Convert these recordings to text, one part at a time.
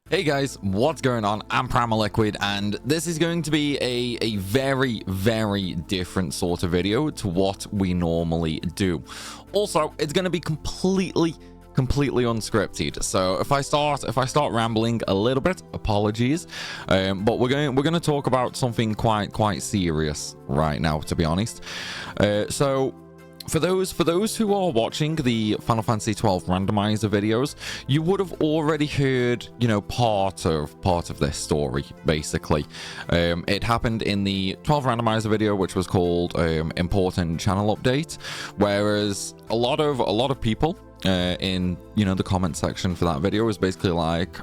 Hey guys, what's going on? I'm Primalliquid, and this is going to be a very, very different sort of video to what we normally do. Also, it's going to be completely unscripted. So if I start rambling a little bit, apologies. But we're going to talk about something quite serious right now, to be honest. So For those who are watching the Final Fantasy 12 randomizer videos, you would have already heard, part of this story, basically. It happened in the 12 randomizer video, which was called Important Channel Update, whereas a lot of people in the comment section for that video was basically like,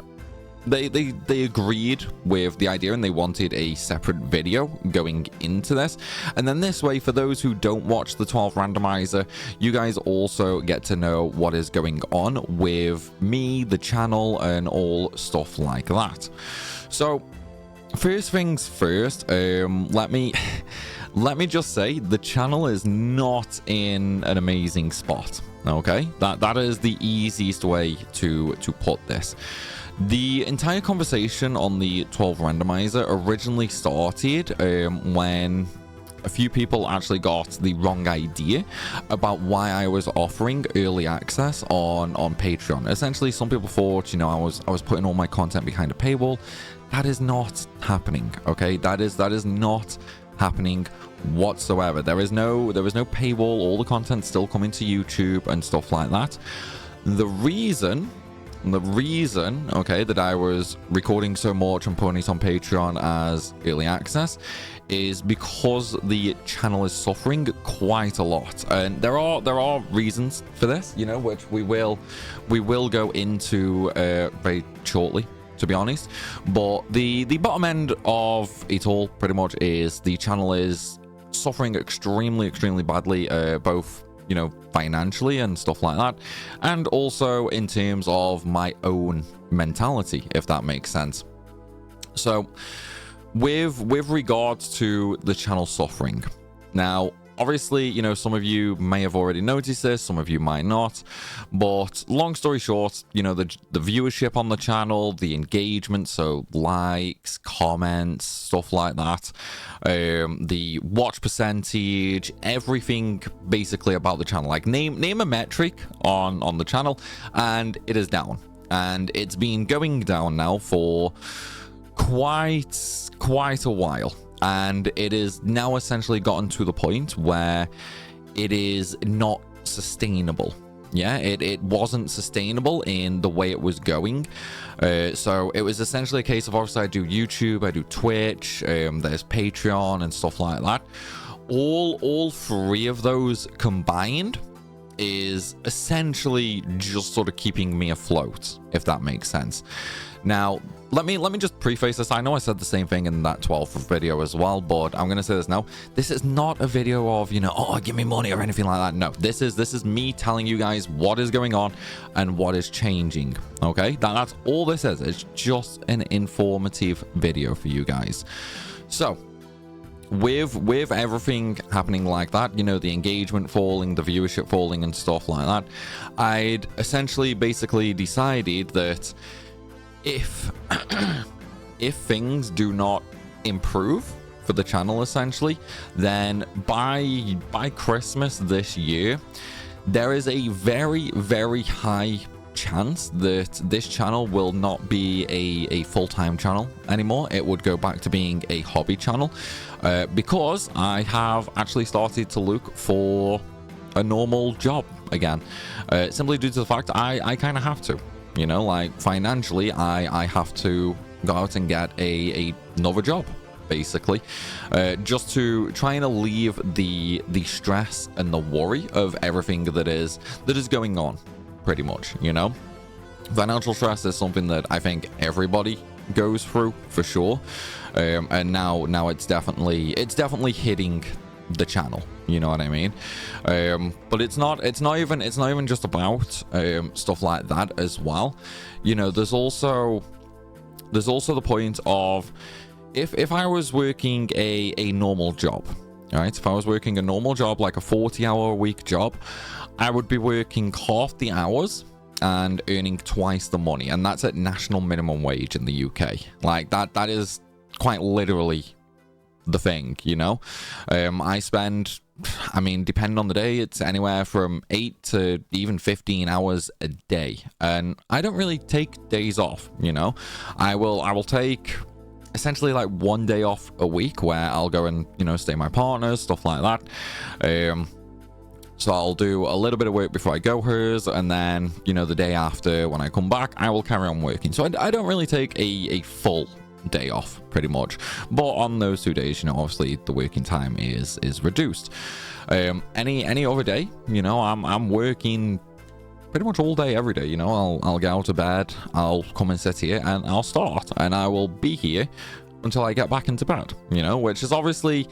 they agreed with the idea and they wanted a separate video going into this. And then this way, for those who don't watch the 12 randomizer, you guys also get to know what is going on with me, the channel, and all stuff like that. So first things first, let me just say the channel is not in an amazing spot. Okay, that is the easiest way to put this. The entire conversation on the 12 randomizer originally started when a few people actually got the wrong idea about why I was offering early access on Patreon. Essentially, some people thought, I was putting all my content behind a paywall. That is not happening. Okay, that is not happening whatsoever. There is no paywall. All the content's still coming to YouTube and stuff like that. The reason, okay, that I was recording so much and putting it on Patreon as early access is because the channel is suffering quite a lot, and there are reasons for this, which we will go into very shortly, to be honest. But the bottom end of it all pretty much is the channel is suffering extremely badly, both financially and stuff like that, and also in terms of my own mentality, if that makes sense. So with regards to the channel suffering, now obviously, some of you may have already noticed this, some of you might not, but long story short, the viewership on the channel, the engagement, so likes, comments, stuff like that, the watch percentage, everything basically about the channel, like name a metric on the channel, and it is down. And it's been going down now for quite a while. And it is now essentially gotten to the point where it is not sustainable. Yeah, it wasn't sustainable in the way it was going. So it was essentially a case of, obviously, I do YouTube, I do Twitch, there's Patreon and stuff like that. All three of those combined is essentially just sort of keeping me afloat, if that makes sense. Now, let me just preface this. I know I said the same thing in that 12th video as well, but I'm gonna say this now. This is not a video of, oh, give me money or anything like that. No, this is me telling you guys what is going on and what is changing. Okay, that's all this is. It's just an informative video for you guys. So with everything happening like that, the engagement falling, the viewership falling and stuff like that, I'd essentially basically decided that if things do not improve for the channel, essentially, then by Christmas this year, there is a very high chance that this channel will not be a full-time channel anymore. It would go back to being a hobby channel, because I have actually started to look for a normal job again, simply due to the fact I kind of have to. Like financially, I have to go out and get another job, basically, just to try and alleviate the stress and the worry of everything that is going on, pretty much. Financial stress is something that I think everybody goes through, for sure, and now it's definitely hitting the channel, you know what I mean? But it's not even just about stuff like that as well. There's also the point of if I was working a normal job, right? If I was working a normal job, like a 40-hour a week job, I would be working half the hours and earning twice the money, and that's at national minimum wage in the UK. Like, that is quite literally the thing, you know. I spend, I mean, depending on the day, it's anywhere from 8 to even 15 hours a day, and I don't really take days off, you know. I will take essentially like 1 day off a week where I'll go and, you know, stay with my partner, stuff like that. So I'll do a little bit of work before I go hers, and then, you know, the day after when I come back, I will carry on working. So I don't really take a full day off, pretty much. But on those 2 days, you know, obviously the working time is reduced. Any other day, you know, I'm working pretty much all day, every day. You know, I'll get out of bed, I'll come and sit here, and I'll start, and I will be here until I get back into bed. You know, which is obviously,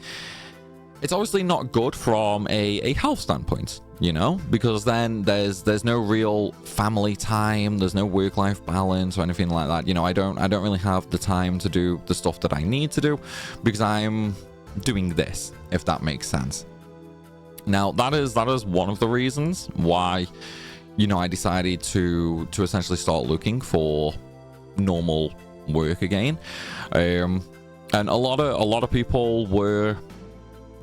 it's obviously not good from a health standpoint, you know, because then there's no real family time, there's no work-life balance or anything like that. You know, I don't really have the time to do the stuff that I need to do because I'm doing this, if that makes sense. Now, that is one of the reasons why, you know, I decided to essentially start looking for normal work again. And a lot of people were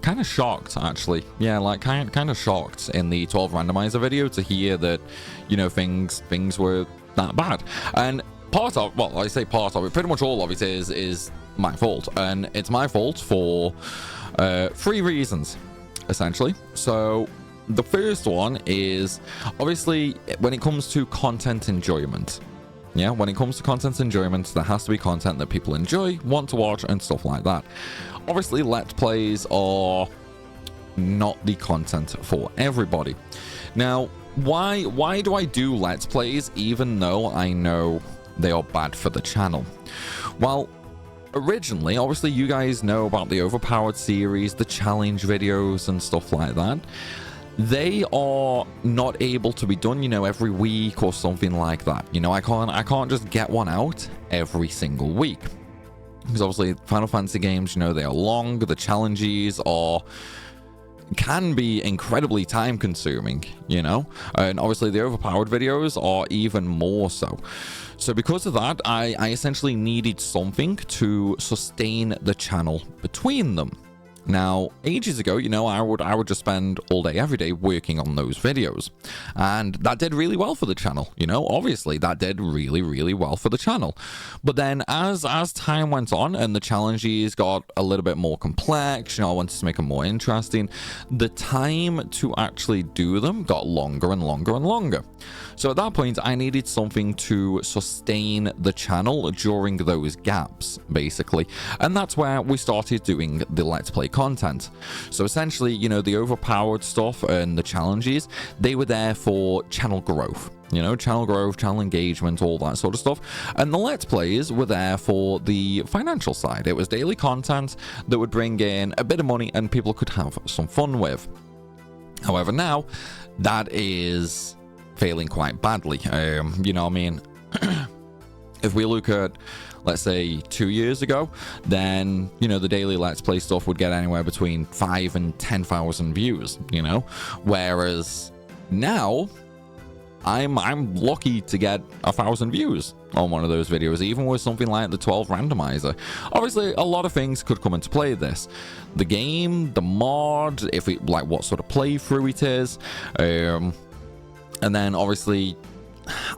kind of shocked, actually. Yeah, like kind of shocked in the 12 randomizer video to hear that, you know, things were that bad. And part of, well, I say part of it, pretty much all of it is my fault, and it's my fault for 3 reasons, essentially. So the first one is, obviously, when it comes to content enjoyment. Yeah, when it comes to content enjoyment, there has to be content that people enjoy, want to watch, and stuff like that. Obviously, Let's Plays are not the content for everybody. Now, why do I do Let's Plays even though I know they are bad for the channel? Well, originally, obviously, you guys know about the Overpowered series, the challenge videos, and stuff like that. They are not able to be done, you know, every week or something like that. You know, I can't just get one out every single week. Because obviously Final Fantasy games, you know, they are long, the challenges can be incredibly time consuming, you know, and obviously the Overpowered videos are even more so. So because of that, I essentially needed something to sustain the channel between them. Now, ages ago, you know, I would just spend all day, every day working on those videos. And that did really well for the channel, you know, obviously that did really, really well for the channel. But then as time went on and the challenges got a little bit more complex, you know, I wanted to make them more interesting, the time to actually do them got longer and longer and longer. So at that point, I needed something to sustain the channel during those gaps, basically. And that's where we started doing the Let's Play content. So essentially, you know, the Overpowered stuff and the challenges, they were there for channel growth. You know, channel growth, channel engagement, all that sort of stuff. And the Let's Plays were there for the financial side. It was daily content that would bring in a bit of money and people could have some fun with. However, now, that is failing quite badly. You know, I mean, if we look at, let's say, 2 years ago, then, you know, the daily Let's Play stuff would get anywhere between 5 and 10,000 views, you know, whereas now I'm lucky to get 1,000 views on one of those videos, even with something like the 12 randomizer. Obviously, a lot of things could come into play this. The game, the mod, if it, like, what sort of playthrough it is, and then obviously,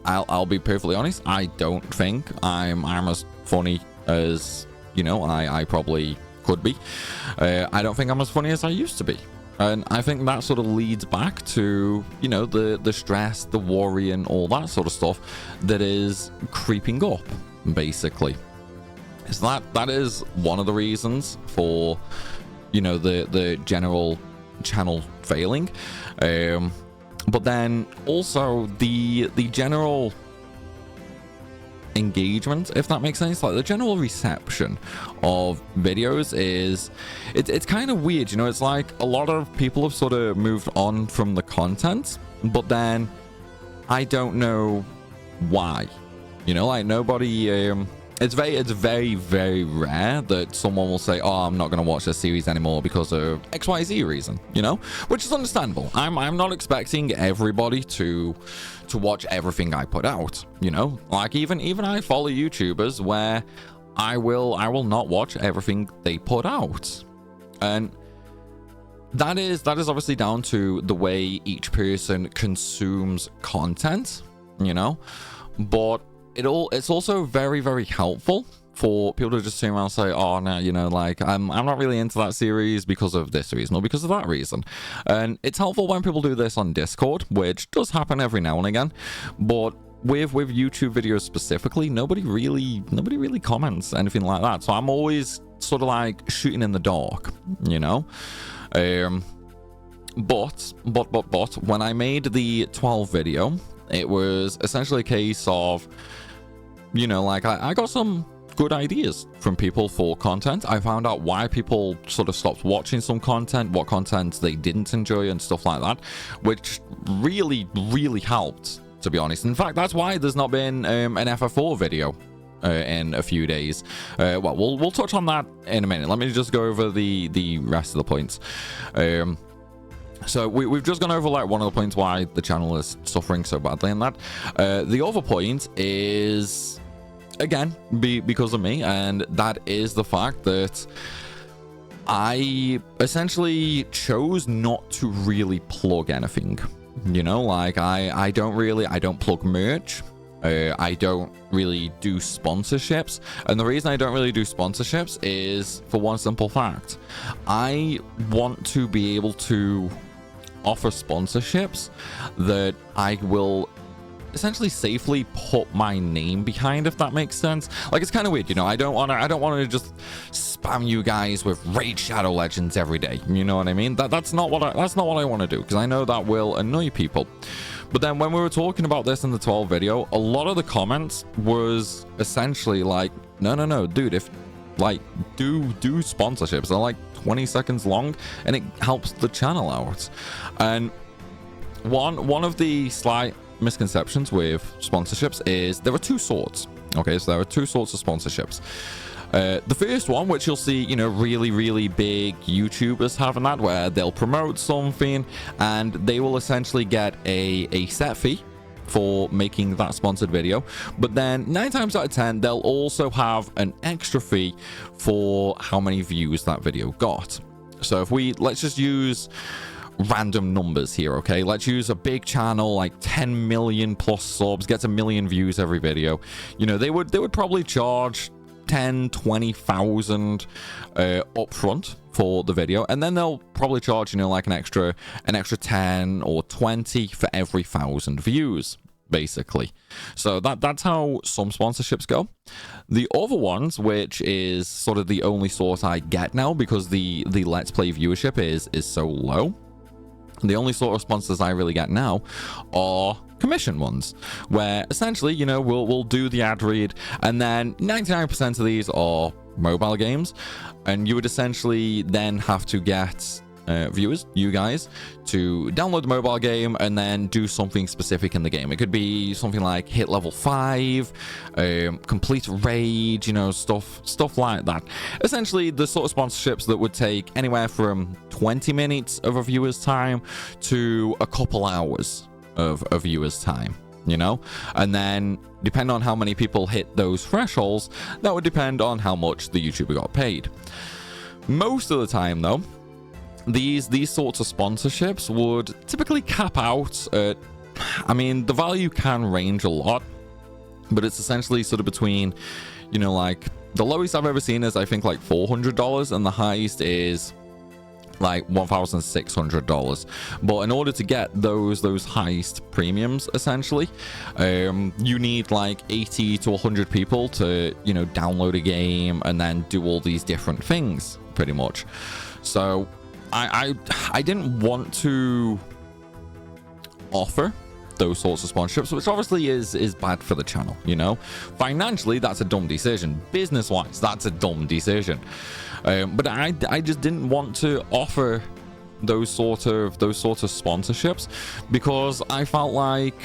I'll be perfectly honest, I don't think I'm as funny as, you know, I probably could be. I don't think I'm as funny as I used to be. And I think that sort of leads back to, you know, the stress, the worry, and all that sort of stuff that is creeping up, basically. So that is one of the reasons for, you know, the general channel failing. But then also the general engagement, if that makes sense, like the general reception of videos is, it's kind of weird, you know. It's like a lot of people have sort of moved on from the content, but then I don't know why, you know, like nobody it's very, very rare that someone will say, oh, I'm not going to watch this series anymore because of XYZ reason, you know, which is understandable. I'm not expecting everybody to watch everything I put out, you know, like even I follow YouTubers where I will not watch everything they put out. And that is obviously down to the way each person consumes content, you know, but it's also very, very helpful for people to just turn around and say, oh no, you know, like I'm not really into that series because of this reason or because of that reason. And it's helpful when people do this on Discord, which does happen every now and again, but with YouTube videos specifically, nobody really comments anything like that. So I'm always sort of like shooting in the dark, you know. But when I made the 12 video, it was essentially a case of, you know, like I got some good ideas from people for content. I found out why people sort of stopped watching some content, what content they didn't enjoy and stuff like that, which really helped, to be honest. In fact, that's why there's not been an FF4 video in a few days. Well, we'll touch on that in a minute. Let me just go over the rest of the points. So we've just gone over like one of the points why the channel is suffering so badly in that. The other point is, again, because of me, and that is the fact that I essentially chose not to really plug anything. You know, like I don't plug merch. I don't really do sponsorships, and the reason I don't really do sponsorships is for one simple fact. I want to be able to offer sponsorships that I will essentially safely put my name behind, if that makes sense. Like, it's kind of weird, you know. I don't want to just spam you guys with Raid Shadow Legends every day, you know what I mean? That's not what I want to do, because I know that will annoy people. But then when we were talking about this in the 12 video, a lot of the comments was essentially like, no, dude, if like do sponsorships. They're like 20 seconds long and it helps the channel out. And one of the slight misconceptions with sponsorships is there are two sorts. Okay, so there are two sorts of sponsorships. The first one, which you'll see, you know, really big YouTubers having that, where they'll promote something and they will essentially get a set fee for making that sponsored video, but then 9 times out of 10 they'll also have an extra fee for how many views that video got. So if let's just use random numbers here, okay? Let's use a big channel like 10 million plus subs, gets 1 million views every video. You know, they would probably charge 10-20,000 upfront for the video, and then they'll probably charge, you know, like an extra 10 or 20 for every 1,000 views, basically. So that's how some sponsorships go. The other ones, which is sort of the only sort I get now because the Let's Play viewership is so low, the only sort of sponsors I really get now are commission ones, where essentially, you know, we'll do the ad read, and then 99% of these are mobile games, and you would essentially then have to get viewers, you guys, to download the mobile game and then do something specific in the game. It could be something like hit level 5, complete raid, you know, stuff like that. Essentially the sort of sponsorships that would take anywhere from 20 minutes of a viewer's time to a couple hours of a viewer's time, you know. And then depending on how many people hit those thresholds, that would depend on how much the YouTuber got paid. Most of the time though, these sorts of sponsorships would typically cap out at, I mean, the value can range a lot, but it's essentially sort of between, you know, like the lowest I've ever seen is I think like $400, and the highest is like $1,600. But in order to get those highest premiums, essentially, you need like 80 to 100 people to, you know, download a game and then do all these different things, pretty much. So I didn't want to offer those sorts of sponsorships, which obviously is bad for the channel, you know. Financially, that's a dumb decision. Business-wise, that's a dumb decision. But I just didn't want to offer those sort of sponsorships because I felt like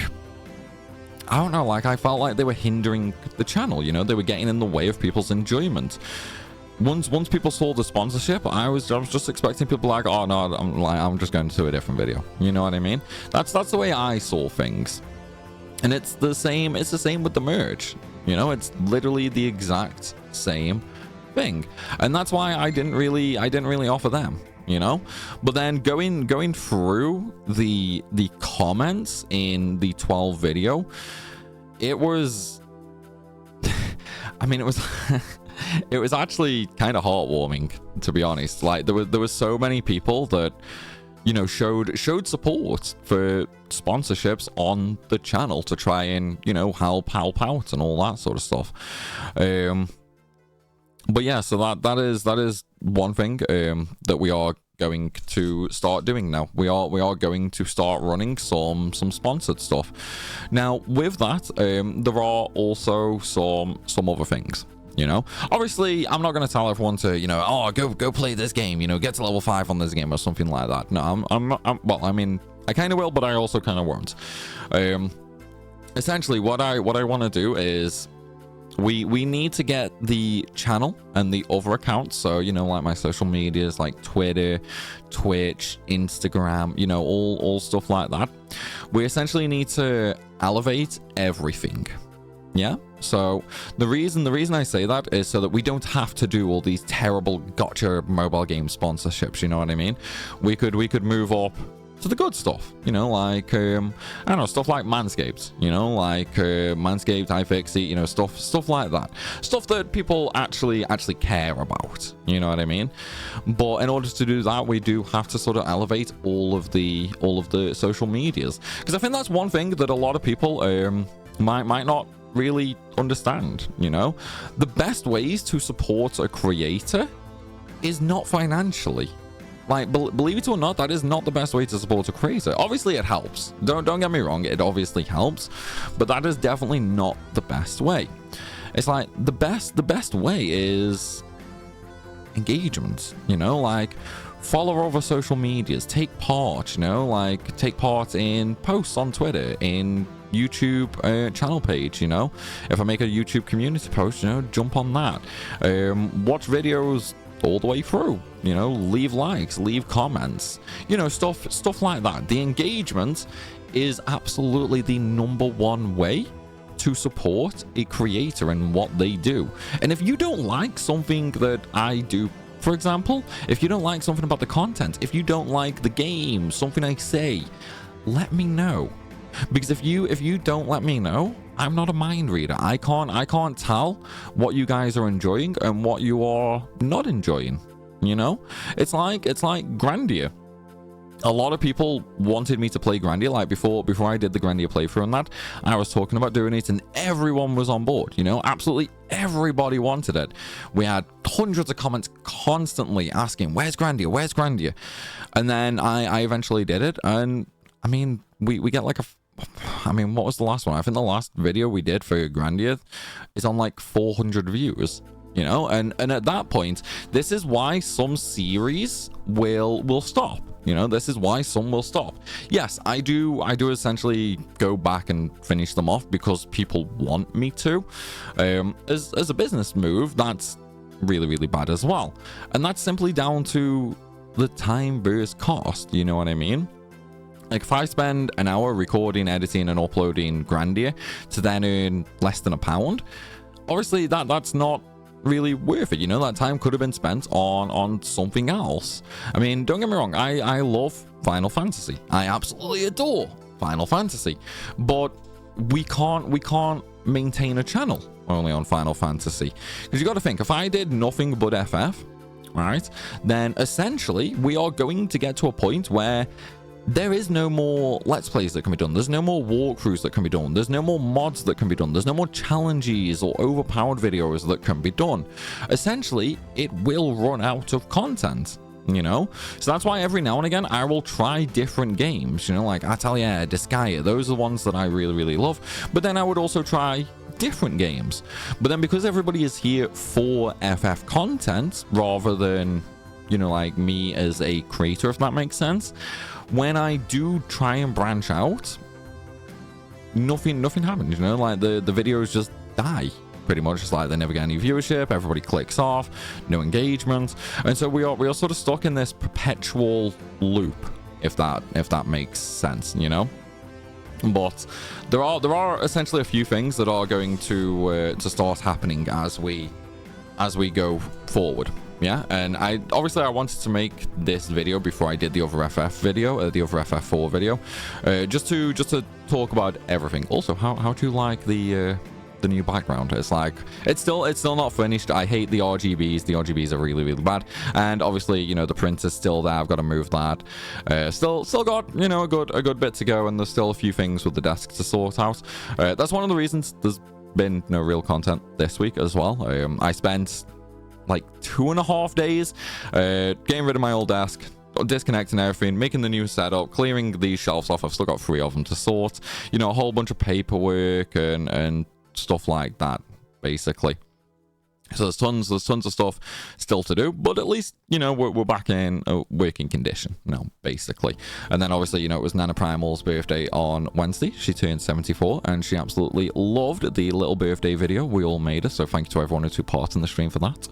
I don't know, like, I felt like they were hindering the channel, you know? They were getting in the way of people's enjoyment. Once people saw the sponsorship, I was just expecting people like, oh no, I'm just going to a different video. You know what I mean? That's the way I saw things. And it's the same with the merch. You know, it's literally the exact same thing. And that's why I didn't really offer them, you know. But then going through the comments in the 12 video, it was I mean, it was it was actually kind of heartwarming, to be honest. Like, there was so many people that, you know, showed support for sponsorships on the channel to try and, you know, help out and all that sort of stuff. But yeah, so that is one thing that we are going to start doing now. We are going to start running some sponsored stuff. Now, with that, there are also some other things. You know, obviously, I'm not going to tell everyone to, you know, oh, go play this game, you know, get to level 5 on this game or something like that. No, well, I mean, I kind of will, but I also kind of won't. Essentially, what I want to do is we need to get the channel and the other accounts, so, you know, like my social medias like Twitter, Twitch, Instagram, you know, all stuff like that. We essentially need to elevate everything. Yeah, so the reason I say that is so that we don't have to do all these terrible gotcha mobile game sponsorships, you know what I mean? We could move up to the good stuff, you know, like I don't know, stuff like Manscaped, you know, like Manscaped, iFixit, you know, stuff like that, stuff that people actually care about, you know what I mean? But in order to do that, we do have to sort of elevate all of the social medias, because I think that's one thing that a lot of people might not really understand. You know, the best ways to support a creator is not financially. Like, believe it or not, that is not the best way to support a creator. Obviously it helps, don't get me wrong, it obviously helps, but that is definitely not the best way. It's like the best way is engagement, you know, like follow over social medias, take part, you know, like take part in posts on Twitter, in YouTube channel page, you know, if I make a YouTube community post, you know, jump on that, watch videos all the way through, you know, leave likes, leave comments, you know, stuff like that. The engagement is absolutely the #1 way to support a creator and what they do. And if you don't like something that I do, for example, if you don't like something about the content, if you don't like the game, something I say, let me know. Because if you don't let me know, I'm not a mind reader. I can't tell what you guys are enjoying and what you are not enjoying. You know, it's like Grandia. A lot of people wanted me to play Grandia, like before I did the Grandia playthrough and that, I was talking about doing it and everyone was on board, you know, absolutely everybody wanted it. We had hundreds of comments constantly asking, where's Grandia? And then I eventually did it, and I mean, we get like I mean, what was the last one? I think the last video we did for Grandia is on like 400 views, you know, and at that point, this is why some series will stop. You know, this is why some will stop. Yes, I do essentially go back and finish them off because people want me to. As a business move, that's really, really bad as well. And that's simply down to the time versus cost, you know what I mean? Like, if I spend an hour recording, editing, and uploading Grandia to then earn less than £1, obviously that's not really worth it, you know. That time could have been spent on something else. I mean, don't get me wrong, I love Final Fantasy. I absolutely adore Final Fantasy, but we can't maintain a channel only on Final Fantasy, because you got to think, if I did nothing but FF, right, then essentially we are going to get to a point where there is no more Let's Plays that can be done. There's no more walkthroughs that can be done. There's no more mods that can be done. There's no more challenges or overpowered videos that can be done. Essentially, it will run out of content, you know? So that's why every now and again, I will try different games, you know, like Atelier, Disgaea. Those are the ones that I really, really love. But then I would also try different games. But then because everybody is here for FF content rather than, you know, like me as a creator, if that makes sense, when I do try and branch out, nothing happens, you know, like the videos just die pretty much. It's like they never get any viewership, everybody clicks off, no engagement, and so we are sort of stuck in this perpetual loop, if that makes sense, you know. But there are essentially a few things that are going to start happening as we go forward. Yeah, and I wanted to make this video before I did the other FF video, the other FF4 video, just to talk about everything. Also, how do you like the new background? It's like it's still not finished. I hate the RGBs. The RGBs are really bad, and obviously, you know, the print is still there. I've got to move that. Still got, you know, a good bit to go, and there's still a few things with the desk to sort out. That's one of the reasons there's been no real content this week as well. I spent like 2.5 days getting rid of my old desk, disconnecting everything, making the new setup, clearing these shelves off. I've still got 3 of them to sort, you know, a whole bunch of paperwork and stuff like that, basically. So there's tons of stuff still to do, but at least, you know, we're back in a working condition now, basically. And then obviously, you know, it was Nana Primal's birthday on Wednesday. She turned 74, and she absolutely loved the little birthday video we all made her, so thank you to everyone who took part in the stream for that.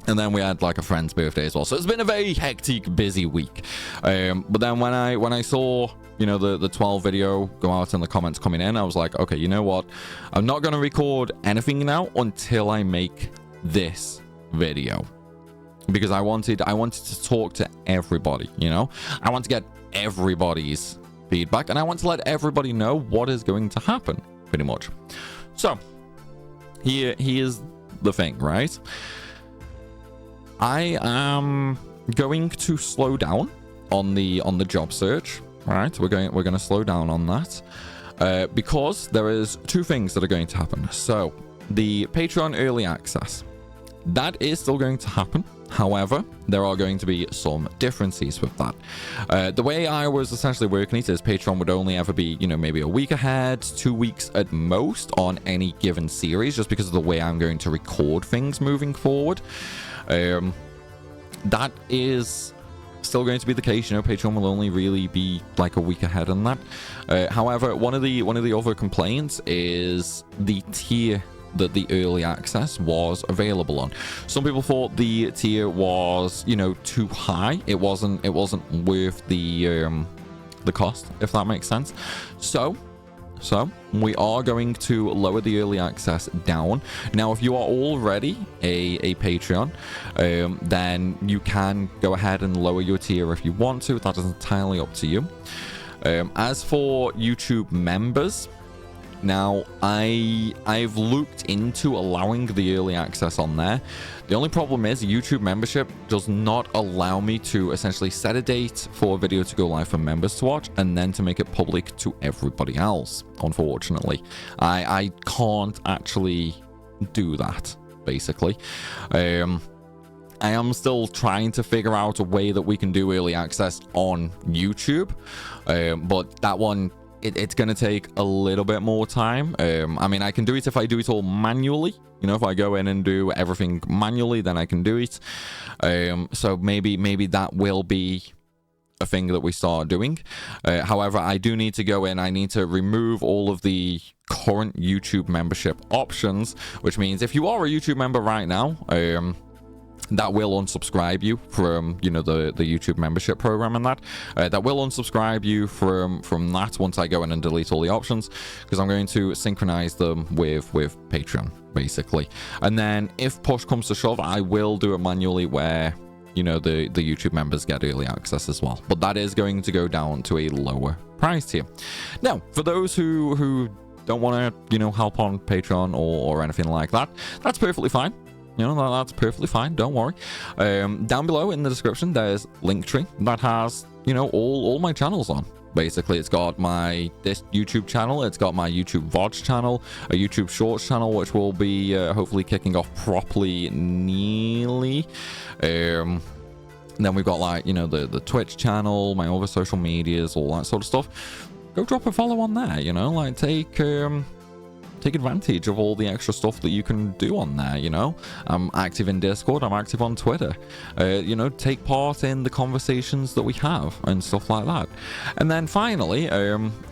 And then we had like a friend's birthday as well, so it's been a very hectic, busy week. But then when I saw, you know, the 12 video go out and the comments coming in, I was like, okay, you know what, I'm not going to record anything now until I make this video, because I wanted to talk to everybody, you know. I want to get everybody's feedback, and I want to let everybody know what is going to happen, pretty much. So here's the thing, right? I am going to slow down on the job search. Right, we're going to slow down on that because there is 2 things that are going to happen. So the Patreon early access, that is still going to happen. However, there are going to be some differences with that. The way I was essentially working it is Patreon would only ever be, you know, maybe a week ahead, 2 weeks at most on any given series, just because of the way I'm going to record things moving forward. That is still going to be the case, you know. Patreon will only really be like a week ahead on that. However, one of the other complaints is the tier that the early access was available on. Some people thought the tier was, you know, too high. It wasn't worth the cost, if that makes sense. So we are going to lower the early access down. Now, if you are already a Patreon, then you can go ahead and lower your tier if you want to. That is entirely up to you. As for YouTube members, now I've looked into allowing the early access on there. The only problem is YouTube membership does not allow me to essentially set a date for a video to go live for members to watch and then to make it public to everybody else. Unfortunately, I can't actually do that, basically. I am still trying to figure out a way that we can do early access on YouTube, but that one, it's going to take a little bit more time. I mean, I can do it if I do it all manually. You know, if I go in and do everything manually, then I can do it. So maybe that will be a thing that we start doing. However, I do need to go in. I need to remove all of the current YouTube membership options, which means if you are a YouTube member right now, that will unsubscribe you from, you know, the YouTube membership program, and that will unsubscribe you from that once I go in and delete all the options, because I'm going to synchronize them with Patreon, basically. And then if push comes to shove, I will do it manually where, you know, the YouTube members get early access as well, but that is going to go down to a lower price tier. Now, for those who don't want to, you know, help on Patreon or anything like that, that's perfectly fine. You know, that's perfectly fine. Don't worry. Down below in the description, there's Linktree that has, you know, all my channels on. Basically, it's got this YouTube channel, it's got my YouTube VODs channel, a YouTube Shorts channel, which will be hopefully kicking off properly nearly. Then we've got, like, you know, the Twitch channel, my other social medias, all that sort of stuff. Go drop a follow on there, you know, like take take advantage of all the extra stuff that you can do on there. You know, I'm active in Discord, I'm active on Twitter. You know, take part in the conversations that we have and stuff like that. And then finally,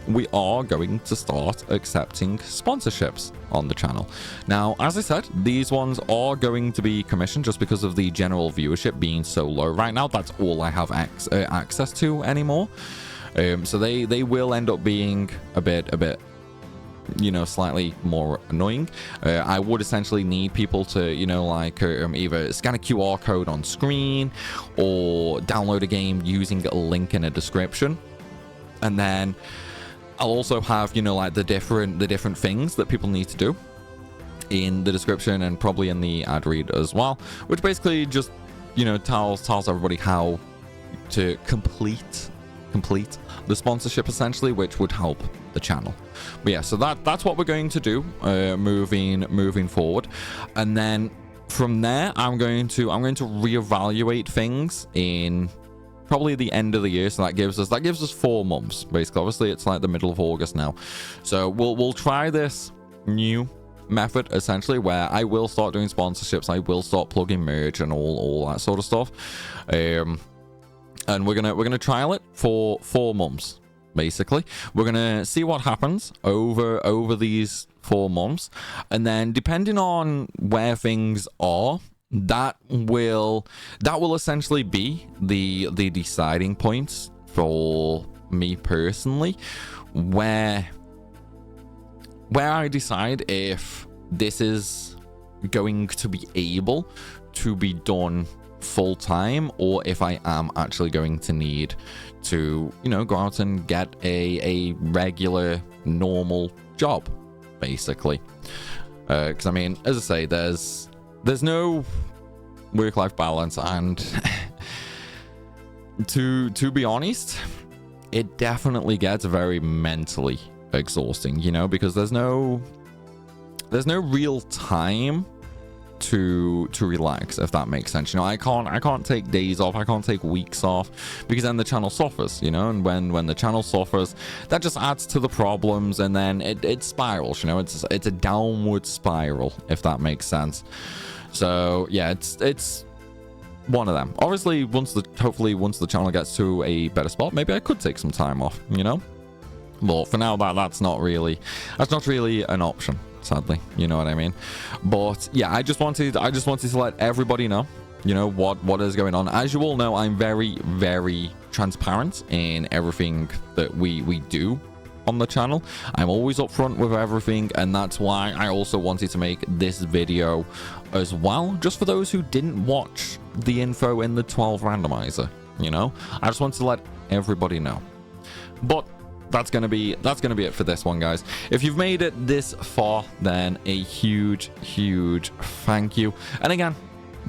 we are going to start accepting sponsorships on the channel. Now, as I said, these ones are going to be commissioned just because of the general viewership being so low right now. That's all I have access to anymore. So they will end up being a bit, you know, slightly more annoying. I would essentially need people to, you know, like either scan a QR code on screen or download a game using a link in a description. And then I'll also have, you know, like the different things that people need to do in the description and probably in the ad read as well, which basically just, you know, tells everybody how to complete the sponsorship essentially, which would help the channel. But yeah, so that's what we're going to do moving forward. And then from there, I'm going to reevaluate things in probably the end of the year. So that gives us 4 months basically. Obviously it's like the middle of August now, so we'll try this new method essentially where I will start doing sponsorships, I will start plugging merch and all that sort of stuff. And we're gonna trial it for 4 months basically. We're gonna see what happens over these 4 months, and then depending on where things are, that will essentially be the deciding points for me personally, where I decide if this is going to be able to be done full time, or if I am actually going to need to, you know, go out and get a regular normal job basically. Because I mean, as I say, there's no work-life balance, and to be honest, it definitely gets very mentally exhausting, you know, because there's no real time to relax, if that makes sense. You know, I can't take days off, I can't take weeks off, because then the channel suffers, you know, and when the channel suffers, that just adds to the problems, and then it spirals, you know, it's a downward spiral, if that makes sense. So yeah, it's one of them. Obviously, hopefully once the channel gets to a better spot, maybe I could take some time off, you know, but for now that's not really an option, sadly, you know what I mean. But yeah, I just wanted to let everybody know, you know, what is going on. As you all know, I'm very, very transparent in everything that we do on the channel. I'm always upfront with everything, and that's why I also wanted to make this video as well, just for those who didn't watch the info in the 12 randomizer, you know. I just wanted to let everybody know. But that's gonna be it for this one, guys. If you've made it this far, then a huge thank you. And again,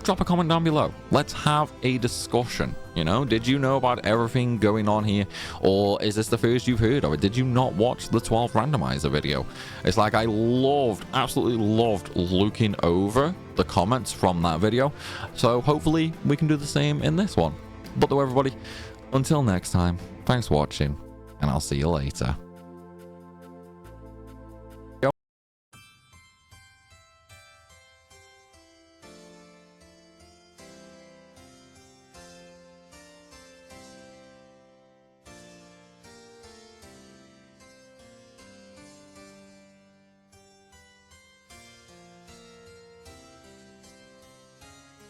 drop a comment down below. Let's have a discussion. You know, did you know about everything going on here, or is this the first you've heard of it? Did you not watch the 12 randomizer video? It's like I absolutely loved looking over the comments from that video, so hopefully we can do the same in this one. But though, everybody, until next time, thanks for watching, and I'll see you later.